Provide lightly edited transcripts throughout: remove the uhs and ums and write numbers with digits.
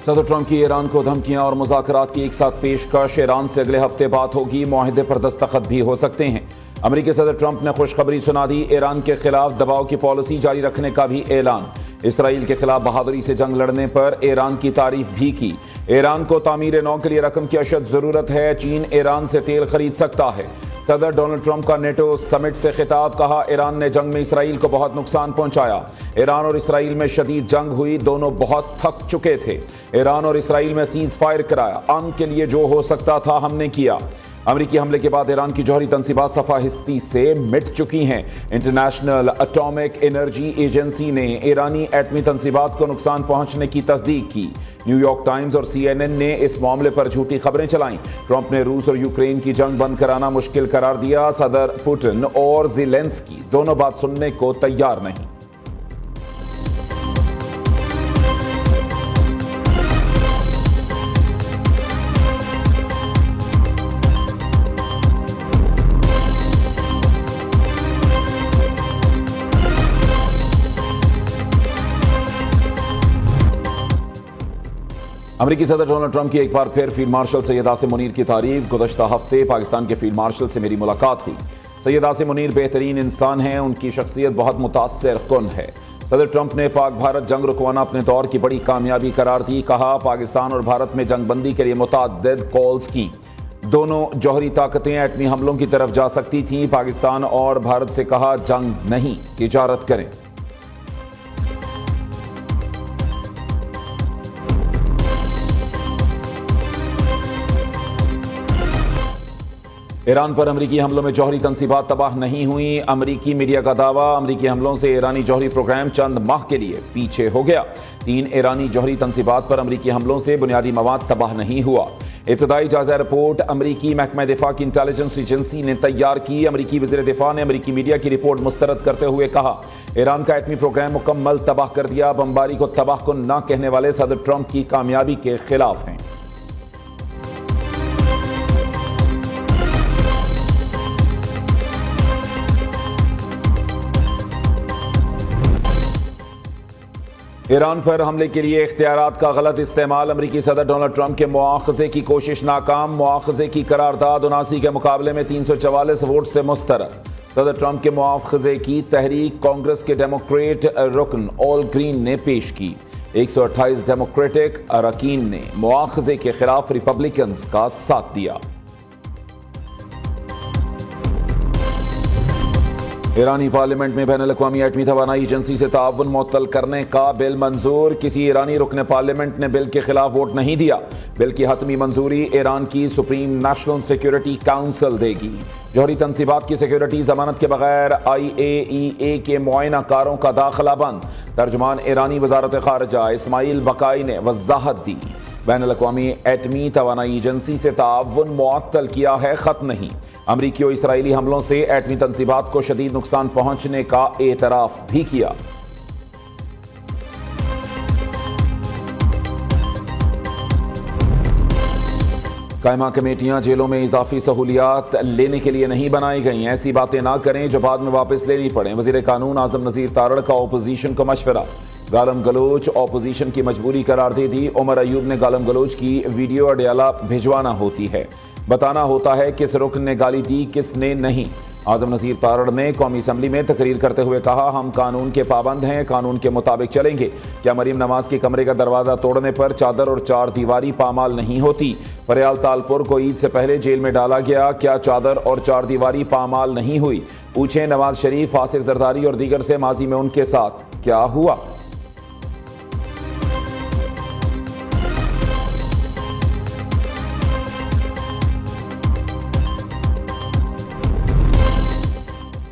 صدر ٹرمپ کی ایران کو دھمکیاں اور مذاکرات کی ایک ساتھ پیشکش، ایران سے اگلے ہفتے بات ہوگی، معاہدے پر دستخط بھی ہو سکتے ہیں۔ امریکی صدر ٹرمپ نے خوشخبری سنا دی، ایران کے خلاف دباؤ کی پالیسی جاری رکھنے کا بھی اعلان۔ اسرائیل کے خلاف بہادری سے جنگ لڑنے پر ایران کی تعریف بھی کی۔ ایران کو تعمیر نو کے لیے رقم کی اشد ضرورت ہے، چین ایران سے تیل خرید سکتا ہے۔ صدر ڈونلڈ ٹرمپ کا نیٹو سمٹ سے خطاب، کہا ایران نے جنگ میں اسرائیل کو بہت نقصان پہنچایا۔ ایران اور اسرائیل میں شدید جنگ ہوئی، دونوں بہت تھک چکے تھے۔ ایران اور اسرائیل میں سیز فائر کرایا، امن کے لیے جو ہو سکتا تھا ہم نے کیا۔ امریکی حملے کے بعد ایران کی جوہری تنصیبات صفحہ ہستی سے مٹ چکی ہیں۔ انٹرنیشنل اٹامک انرجی ایجنسی نے ایرانی ایٹمی تنصیبات کو نقصان پہنچنے کی تصدیق کی۔ نیو یارک ٹائمز اور CNN نے اس معاملے پر جھوٹی خبریں چلائیں۔ ٹرمپ نے روس اور یوکرین کی جنگ بند کرانا مشکل قرار دیا۔ صدر پوٹن اور زیلنسکی دونوں بات سننے کو تیار نہیں۔ امریکی صدر ڈونلڈ ٹرمپ کی ایک بار پھر فیلڈ مارشل سید عاصم منیر کی تعریف۔ گزشتہ ہفتے پاکستان کے فیلڈ مارشل سے میری ملاقات ہوئی۔ سید عاصم منیر بہترین انسان ہیں، ان کی شخصیت بہت متاثر کن ہے۔ صدر ٹرمپ نے پاک بھارت جنگ رکوانا اپنے دور کی بڑی کامیابی قرار دی، کہا پاکستان اور بھارت میں جنگ بندی کے لیے متعدد کالز کی۔ دونوں جوہری طاقتیں ایٹمی حملوں کی طرف جا سکتی تھیں۔ پاکستان اور بھارت سے کہا جنگ نہیں، تجارت کریں۔ ایران پر امریکی حملوں میں جوہری تنصیبات تباہ نہیں ہوئیں۔ امریکی میڈیا کا دعویٰ، امریکی حملوں سے ایرانی جوہری پروگرام چند ماہ کے لیے پیچھے ہو گیا۔ 3 ایرانی جوہری تنصیبات پر امریکی حملوں سے بنیادی مواد تباہ نہیں ہوا۔ ابتدائی جائزہ رپورٹ امریکی محکمہ دفاع کی انٹیلیجنس ایجنسی نے تیار کی۔ امریکی وزیر دفاع نے امریکی میڈیا کی رپورٹ مسترد کرتے ہوئے کہا ایران کا ایٹمی پروگرام مکمل تباہ کر دیا۔ بمباری کو تباہ کن نہ کہنے والے صدر ٹرمپ کی کامیابی کے خلاف ہیں۔ ایران پر حملے کے لیے اختیارات کا غلط استعمال، امریکی صدر ڈونلڈ ٹرمپ کے مواخذے کی کوشش ناکام۔ مواخذے کی قرارداد 79 کے مقابلے میں 344 ووٹ سے مسترد۔ صدر ٹرمپ کے مواخذے کی تحریک کانگریس کے ڈیموکریٹ رکن آل گرین نے پیش کی۔ 128 ڈیموکریٹک اراکین نے مواخذے کے خلاف ریپبلکنز کا ساتھ دیا۔ ایرانی پارلیمنٹ میں بین الاقوامی ایٹمی توانائی ایجنسی سے تعاون معطل کرنے کا بل منظور۔ کسی ایرانی رکن پارلیمنٹ نے بل کے خلاف ووٹ نہیں دیا۔ بل کی حتمی منظوری ایران کی سپریم نیشنل سیکیورٹی کونسل دے گی۔ جوہری تنصیبات کی سیکیورٹی ضمانت کے بغیر IAEA کے معائنہ کاروں کا داخلہ بند۔ ترجمان ایرانی وزارت خارجہ اسماعیل بقائی نے وضاحت دی، بین الاقوامی ایٹمی توانائی ایجنسی سے تعاون معطل کیا ہے، ختم نہیں۔ امریکی و اسرائیلی حملوں سے ایٹمی تنصیبات کو شدید نقصان پہنچنے کا اعتراف بھی کیا۔ قائمہ کمیٹیاں جیلوں میں اضافی سہولیات لینے کے لیے نہیں بنائی گئیں، ایسی باتیں نہ کریں جو بعد میں واپس لینی پڑیں۔ وزیر قانون اعظم نذیر تارڑ کا اپوزیشن کو مشورہ، گالم گلوچ اپوزیشن کی مجبوری قرار دے دی۔ عمر ایوب نے گالم گلوچ کی ویڈیو اڈیالہ بھجوانا ہوتی ہے، بتانا ہوتا ہے کس رکن نے گالی دی کس نے نہیں۔ اعظم نذیر تارڑ نے قومی اسمبلی میں تقریر کرتے ہوئے کہا ہم قانون کے پابند ہیں، قانون کے مطابق چلیں گے۔ کیا مریم نواز کے کمرے کا دروازہ توڑنے پر چادر اور 4 دیواری پامال نہیں ہوتی؟ فریال تالپور کو عید سے پہلے جیل میں ڈالا گیا، کیا چادر اور 4 دیواری پامال نہیں ہوئی؟ پوچھیں نواز شریف، آصف زرداری اور دیگر سے ماضی میں ان کے ساتھ کیا ہوا؟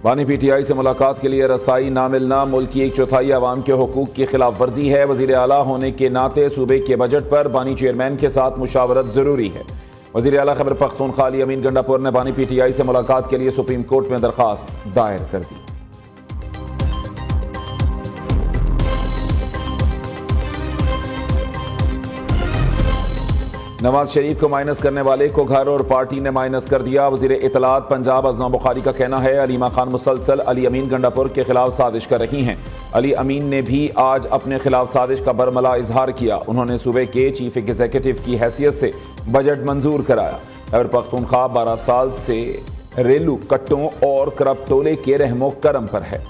بانی PTI سے ملاقات کے لیے رسائی نہ ملنا ملک کی 1/4 عوام کے حقوق کی خلاف ورزی ہے۔ وزیر اعلیٰ ہونے کے ناطے صوبے کے بجٹ پر بانی چیئرمین کے ساتھ مشاورت ضروری ہے۔ وزیر اعلیٰ خیبر پختونخوا علی امین گنڈا پور نے بانی PTI سے ملاقات کے لیے سپریم کورٹ میں درخواست دائر کر دی۔ نواز شریف کو مائنس کرنے والے کو گھر اور پارٹی نے مائنس کر دیا۔ وزیر اطلاعات پنجاب ازما بخاری کا کہنا ہے علیمہ خان مسلسل علی امین گنڈا پور کے خلاف سازش کر رہی ہیں۔ علی امین نے بھی آج اپنے خلاف سازش کا برملا اظہار کیا. انہوں نے صوبے کے چیف ایگزیکٹو کی حیثیت سے بجٹ منظور کرایا. خیبر پختونخوا 12 سال سے ریلو کٹوں اور کرپ ٹولے کے رحم و کرم پر ہے.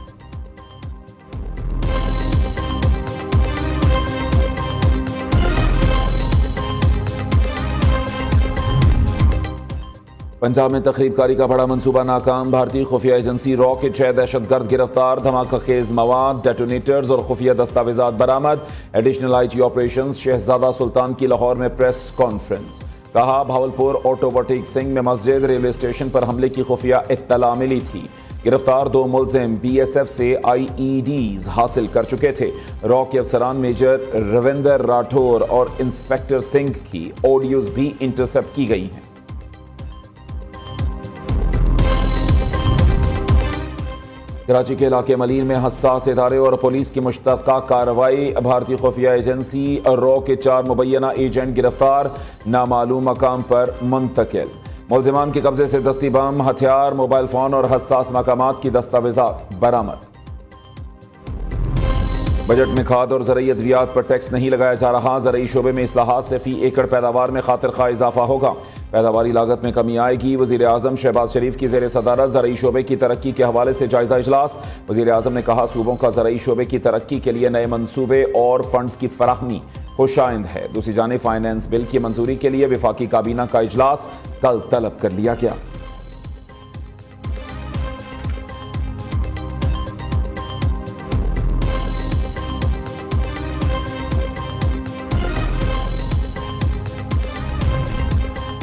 پنجاب میں تخریب کاری کا بڑا منصوبہ ناکام. بھارتی خفیہ ایجنسی را کے 6 دہشت گرد گرفتار. دھماکہ خیز مواد، ڈیٹونیٹرز اور خفیہ دستاویزات برآمد. Additional I T operations. شہزادہ سلطان کی لاہور میں پریس کانفرنس. کہا بھاولپور آٹو بٹیک سنگھ میں مسجد ریلوے اسٹیشن پر حملے کی خفیہ اطلاع ملی تھی. گرفتار 2 ملزم بی ایس ایف سے آئی ای ڈیز حاصل کر چکے تھے. را کے افسران میجر رویندر راٹھور اور انسپیکٹر سنگھ کی آڈیوز بھی انٹرسپٹ کی گئی ہیں. کراچی کے علاقے ملین میں حساس ادارے اور پولیس کی مشترکہ کارروائی. بھارتی خفیہ ایجنسی را کے 4 مبینہ ایجنٹ گرفتار، نامعلوم مقام پر منتقل. ملزمان کے قبضے سے دستی بم، ہتھیار، موبائل فون اور حساس مقامات کی دستاویزات برآمد. بجٹ میں کھاد اور زرعی ادویات پر ٹیکس نہیں لگایا جا رہا. زرعی شعبے میں اصلاحات سے فی ایکڑ پیداوار میں خاطر خواہ اضافہ ہوگا. پیداواری لاگت میں کمی آئے گی. وزیر اعظم شہباز شریف کی زیر صدارت زرعی شعبے کی ترقی کے حوالے سے جائزہ اجلاس. وزیر اعظم نے کہا صوبوں کا زرعی شعبے کی ترقی کے لیے نئے منصوبے اور فنڈز کی فراہمی خوش آئند ہے. دوسری جانب فائنانس بل کی منظوری کے لیے وفاقی کابینہ کا اجلاس کل طلب کر لیا گیا.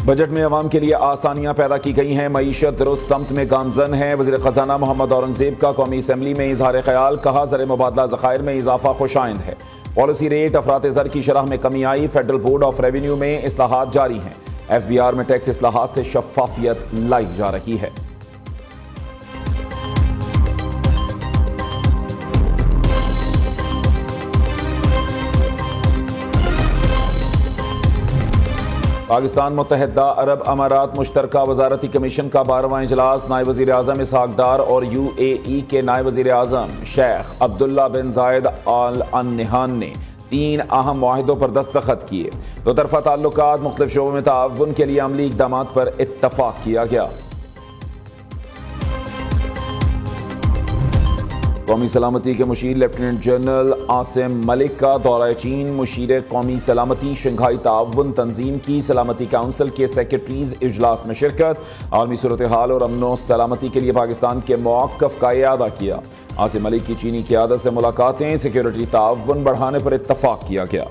بجٹ میں عوام کے لیے آسانیاں پیدا کی گئی ہیں. معیشت درست سمت میں گامزن ہے. وزیر خزانہ محمد اورنگزیب کا قومی اسمبلی میں اظہار خیال. کہا زر مبادلہ ذخائر میں اضافہ خوش آئند ہے. پالیسی ریٹ افراط زر کی شرح میں کمی آئی. فیڈرل بورڈ آف ریونیو میں اصلاحات جاری ہیں. ایف بی آر میں ٹیکس اصلاحات سے شفافیت لائی جا رہی ہے. پاکستان متحدہ عرب امارات مشترکہ وزارتی کمیشن کا 12واں اجلاس. نائب وزیر اعظم اسحاق ڈار اور یو اے ای کے نائب وزیر اعظم شیخ عبداللہ بن زائد آل نہیان نے 3 اہم معاہدوں پر دستخط کیے. دو طرفہ تعلقات، مختلف شعبوں میں تعاون کے لیے عملی اقدامات پر اتفاق کیا گیا. قومی سلامتی کے مشیر لیفٹیننٹ جنرل عاصم ملک کا دورہ چین. مشیر قومی سلامتی شنگھائی تعاون تنظیم کی سلامتی کونسل کے سیکرٹریز اجلاس میں شرکت. عالمی صورتحال اور امن و سلامتی کے لیے پاکستان کے موقف کا اعادہ کیا. عاصم ملک کی چینی قیادت سے ملاقاتیں. سیکورٹی تعاون بڑھانے پر اتفاق کیا گیا.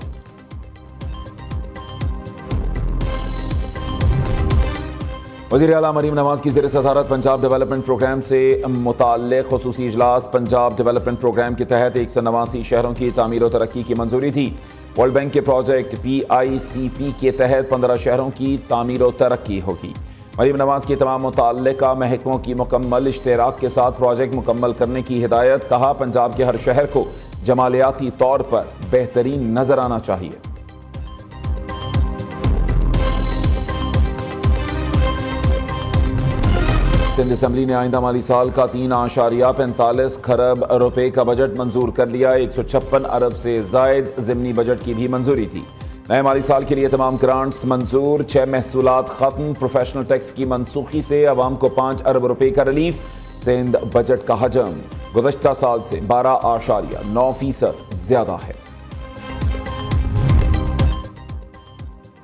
وزیر اعلیٰ مریم نواز کی زیر صدارت پنجاب ڈیولپمنٹ پروگرام سے متعلق خصوصی اجلاس. پنجاب ڈیولپمنٹ پروگرام کے تحت 189 شہروں کی تعمیر و ترقی کی منظوری تھی. ورلڈ بینک کے پروجیکٹ PICP کے تحت 15 شہروں کی تعمیر و ترقی ہوگی. مریم نواز کی تمام متعلقہ محکموں کی مکمل اشتراک کے ساتھ پروجیکٹ مکمل کرنے کی ہدایت. کہا پنجاب کے ہر شہر کو جمالیاتی طور پر بہترین نظر آنا چاہیے. سندھ اسمبلی نے آئندہ مالی سال کا 3.45 کھرب روپے کا بجٹ منظور کر لیا. 156 ارب سے زائد ضمنی بجٹ کی بھی منظوری تھی. نئے مالی سال کے لیے تمام گرانٹس منظور. 6 محصولات ختم. پروفیشنل ٹیکس کی منسوخی سے عوام کو 5 ارب روپے کا ریلیف. سندھ بجٹ کا حجم گزشتہ سال سے 12.9% زیادہ ہے.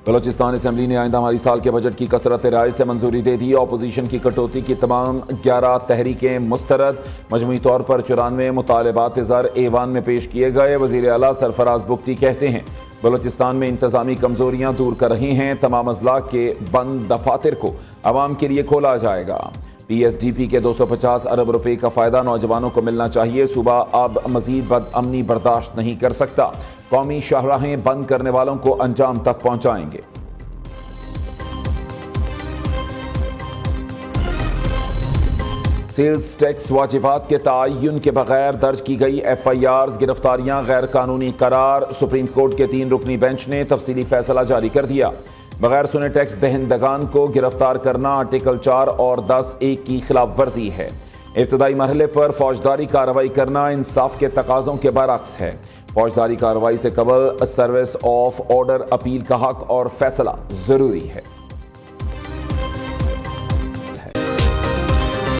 بلوچستان اسمبلی نے آئندہ مالی سال کے بجٹ کی کثرت رائے سے منظوری دے دی. اپوزیشن کی کٹوتی کی تمام 11 تحریکیں مسترد. مجموعی طور پر 94 مطالبات زر ایوان میں پیش کیے گئے. وزیر اعلیٰ سرفراز بگٹی کہتے ہیں بلوچستان میں انتظامی کمزوریاں دور کر رہی ہیں. تمام اضلاع کے بند دفاتر کو عوام کے لیے کھولا جائے گا. PSDP کے 250 ارب روپے کا فائدہ نوجوانوں کو ملنا چاہیے. صوبہ اب مزید بد امنی برداشت نہیں کر سکتا. قومی شاہراہیں بند کرنے والوں کو انجام تک پہنچائیں گے. سیلز ٹیکس واجبات کے تعین کے بغیر درج کی گئی FIRs گرفتاریاں غیر قانونی قرار. سپریم کورٹ کے 3 رکنی بینچ نے تفصیلی فیصلہ جاری کر دیا. بغیر سنے ٹیکس دہندگان کو گرفتار کرنا آرٹیکل 4 اور 10(1) کی خلاف ورزی ہے. ابتدائی مرحلے پر فوجداری کارروائی کرنا انصاف کے تقاضوں کے برعکس ہے۔ فوجداری کارروائی سے قبل سروس آف آرڈر اپیل کا حق اور فیصلہ ضروری ہے۔